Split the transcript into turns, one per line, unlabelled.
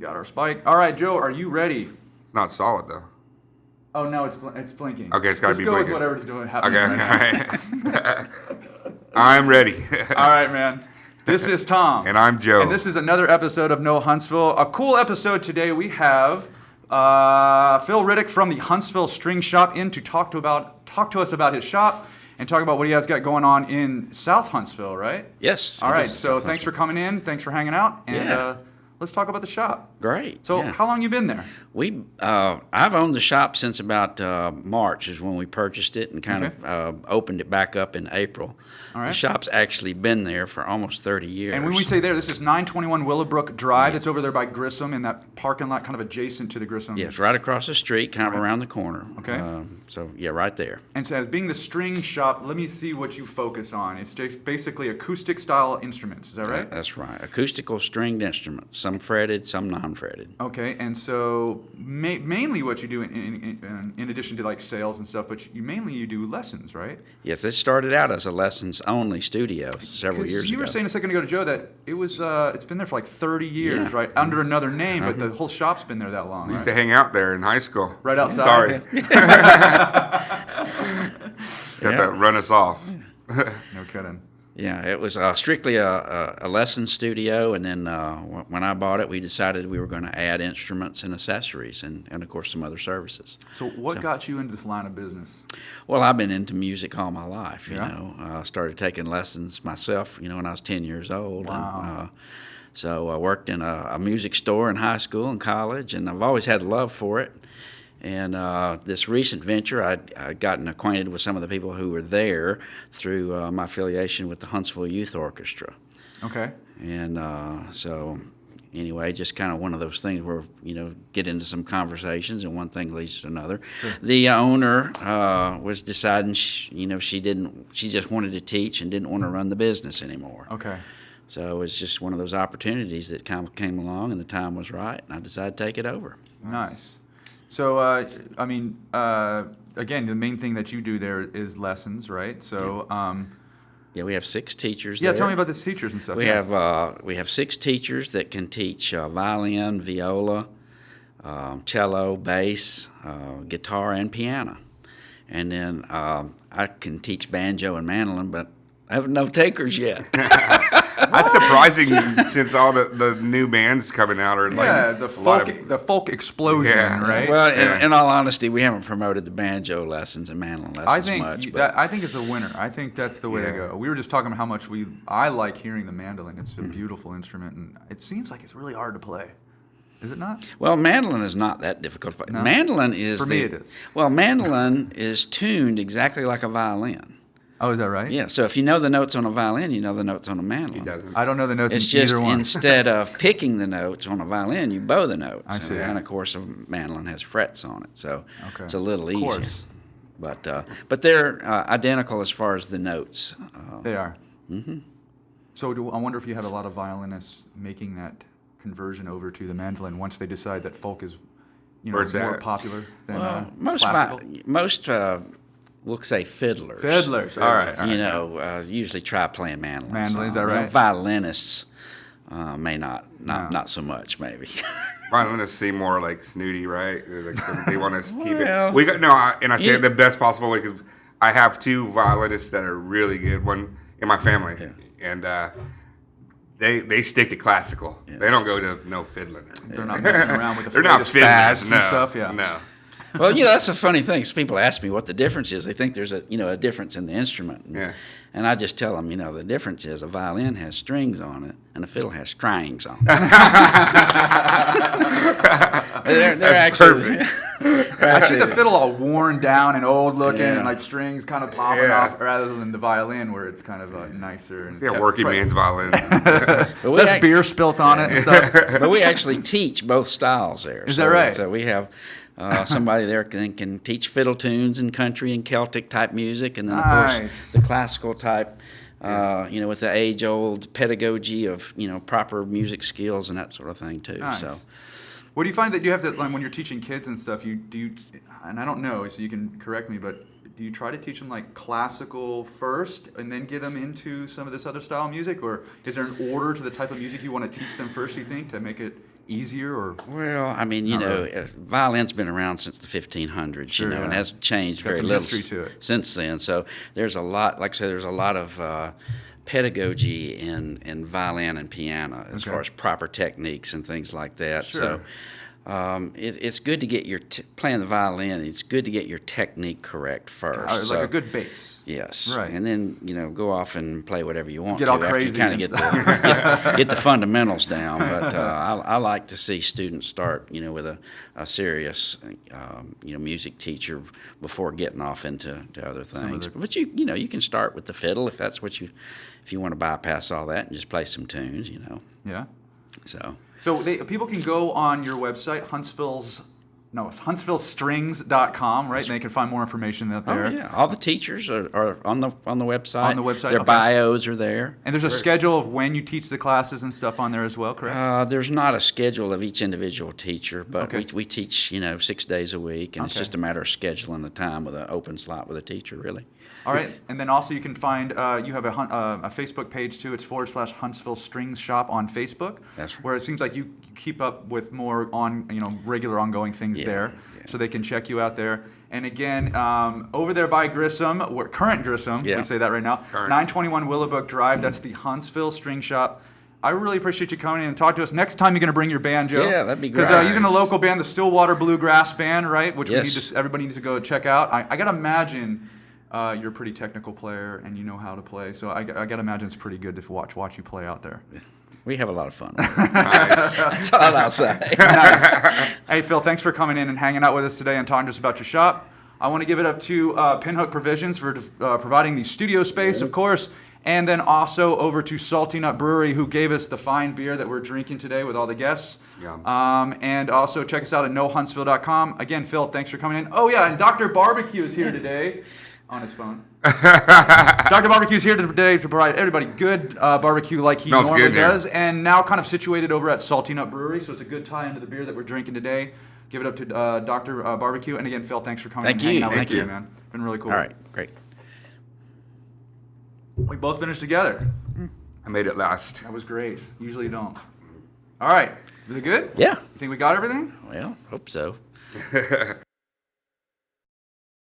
Got our spike. All right, Joe, are you ready?
It's not solid though.
Oh no, it's blinking.
Okay, it's got to be
Let's go
blinking.
with whatever's doing happening
Okay,
right now.
all right. I'm ready.
All right, man. This is Tom.
And I'm Joe.
And this is another episode of No Huntsville. A cool episode today. We have Phil Riddick from the Huntsville Strings Shop in to talk to us about his shop and talk about what he has got going on in South Huntsville, right?
Yes.
All right. So thanks for coming in. Thanks for hanging out. And
Yeah.
let's talk about the shop.
Great.
So
yeah.
how long you been there?
I've owned the shop since about March is when we purchased it and kind
Okay.
of opened it back up in April.
All right.
The shop's actually been there for almost 30 years.
And when we say there, this is 921 Willowbrook Drive. It's over there by Grissom in that parking lot kind of adjacent to the Grissom.
Yeah, it's right across the street, kind of around the corner.
Okay.
So, yeah, right there.
And so as being the string shop, let me see what you focus on. It's just basically acoustic style instruments. Is that right?
That's right. Acoustical stringed instruments, some fretted, some non-fretted.
Okay, and so mainly what you do in addition to like sales and stuff, but you do lessons, right?
Yes, this started out as a lessons-only studio several
'Cause
years ago.
you were saying a second ago to Joe that it's been there for like 30 years,
Yeah.
right? Under another name, but the whole shop's been there that long,
We used
right?
to hang out there in high school.
Right outside.
Sorry. Got that run us off.
No kidding.
Yeah, it was strictly a lesson studio, and then when I bought it, we decided we were going to add instruments and accessories, and of course some other services.
So what got you into this line of business?
Well, I've been into music all my life. You
Yeah?
know, I started taking lessons myself. You know, when I was 10 years old.
Wow.
And, so I worked in a music store in high school and college, and I've always had a love for it. And this recent venture, I'd gotten acquainted with some of the people who were there through my affiliation with the Huntsville Youth Orchestra.
Okay.
And so anyway, just kind of one of those things where, you know, get into some conversations and one thing leads to another.
Sure.
The owner was deciding, she just wanted to teach and didn't want to run the business anymore.
Okay.
So it was just one of those opportunities that kind of came along and the time was right, and I decided to take it over.
Nice. So, again, the main thing that you do there is lessons, right? So,
Yeah, we have 6 teachers
yeah,
there.
tell me about the teachers and stuff.
We
yeah.
have 6 teachers that can teach violin, viola, cello, bass, guitar, and piano. And then I can teach banjo and mandolin, but I have no takers yet.
That's surprising since all the new bands coming out are like
the folk explosion,
Yeah.
right?
Well,
Yeah.
in all honesty, we haven't promoted the banjo lessons and mandolin lessons much.
I think it's a winner. I think that's the way to
Yeah.
go. We were just talking about how much I like hearing the mandolin. It's a beautiful instrument, and it seems like it's really hard to play. Is it not?
Well, mandolin is not that difficult to play.
No?
Mandolin is
For me, it is.
Well, mandolin is tuned exactly like a violin.
Oh, is that right?
Yeah, so if you know the notes on a violin, you know the notes on a mandolin.
He doesn't.
I don't know the notes
It's
in
just
either one.
instead of picking the notes on a violin, you bow the notes.
I see.
And of course, a mandolin has frets on it, so
Okay.
it's a little
Of
easier.
course.
But they're identical as far as the notes.
They are. Mm-hmm. So I wonder if you had a lot of violinists making that conversion over to the mandolin once they decide that folk is,
Where's
more
that?
popular than
Most
classical.
we'll say fiddlers.
Fiddlers. All right.
You know, usually try playing mandolin.
Mandolin, is that
You know,
right?
Violinists may not
No.
so much maybe.
Violinists seem more like snooty, right? Like, they want to keep
Well,
it. We got and I say
you-
it the best possible way because I have 2 violinists that are really good. One in my family, and they stick to classical.
Yeah.
They don't go to no fiddling.
They're not messing around with the
They're not
latest
fiddlers,
fads
no,
and stuff. Yeah.
No.
Well, you know, that's a funny thing. 'Cause people ask me what the difference is. They think there's a difference in the instrument.
Yeah.
And I just tell them, the difference is a violin has strings on it and a fiddle has strings on it. they're
That's
actually,
perfect.
I see the fiddle all worn down and old looking,
Yeah.
and like strings kind of popping
Yeah.
off, rather than the violin where it's kind of nicer. And
Yeah, working man's violin.
But we
Less
act-
beer spilt on it and stuff.
but we actually teach both styles there.
Is that right?
So we have somebody there can teach fiddle tunes and country and Celtic type music, and then of
Nice.
course the classical type. With the age-old pedagogy of proper music skills and that sort of thing too.
Nice.
So
What do you find that you have to, like, when you're teaching kids and stuff? You and I don't know, so you can correct me, but do you try to teach them like classical first and then get them into some of this other style of music, or is there an order to the type of music you want to teach them first, do you think, to make it easier? Or
Well, I mean, you know, violin's been around since the 1500s,
Sure,
you know,
yeah.
and hasn't changed
Got
very
some
little
history to it.
since then. So there's a lot, like I said, there's a lot of pedagogy in violin and piano as
Okay.
far as proper techniques and things like that.
Sure.
So it's good to get your playing the violin. It's good to get your technique correct first.
like a good bass.
Yes.
Right.
And then, you know, go off and play whatever you want
Get
to
all
after
crazy
you kind of
and
get the fundamentals down. But I like to see students start, you know, with a serious, you know, music teacher before getting off into other things. But you know, you can start with the fiddle if that's what if you want to bypass all that and just play some tunes, you know.
Yeah.
So.
So people can go on your website, huntsvillestrings.com, right? And they can find more information out there.
Oh yeah, all the teachers are on the website.
On the website,
their
okay.
bios are there.
And there's a schedule of when you teach the classes and stuff on there as well, correct?
There's not a schedule of each individual teacher, but
Okay.
we teach, you know, 6 days a week, and it's
Okay.
just a matter of scheduling the time with an open slot with a teacher, really.
All right, and then also you can find you have a Facebook page too. It's /Huntsville Strings Shop on Facebook.
That's right.
Where it seems like you keep up with more regular ongoing things there, so they can check you out there. And again, over there by Grissom, current Grissom,
Yeah.
we say that right now,
Current.
921 Willowbrook Drive. That's the Huntsville String Shop. I really appreciate you coming in and talking to us. Next time you're going to bring your banjo.
Yeah, that'd be
Because
great.
you're in a local band, the Stillwater Bluegrass Band, right? Which
Yes.
everybody needs to go check out. I got to imagine you're a pretty technical player and you know how to play. So I got to imagine it's pretty good to watch you play out there.
We have a lot of fun.
Nice.
That's all I'll say.
Nice. Hey, Phil, thanks for coming in and hanging out with us today and talking to us about your shop. I want to give it up to Pinhook Provisions for providing the studio space, of course, and then also over to Salty Nut Brewery, who gave us the fine beer that we're drinking today with all the guests.
Yum.
And also check us out at knowhuntsville.com. Again, Phil, thanks for coming in. Oh, yeah, and Dr. Barbecue is here today on his phone. Dr. Barbecue is here today to provide everybody good barbecue like he
Smells
normally
good here.
does, and now kind of situated over at Salty Nut Brewery, so it's a good tie into the beer that we're drinking today. Give it up to Dr. Barbecue. And again, Phil, thanks for coming
Thank
and hanging
you.
out with us
Thank
today,
you.
man. Been really cool.
All right, great.
We both finished together.
I made it last.
That was great. Usually you don't. All right. Is it good?
Yeah.
Think we got everything?
Well, hope so.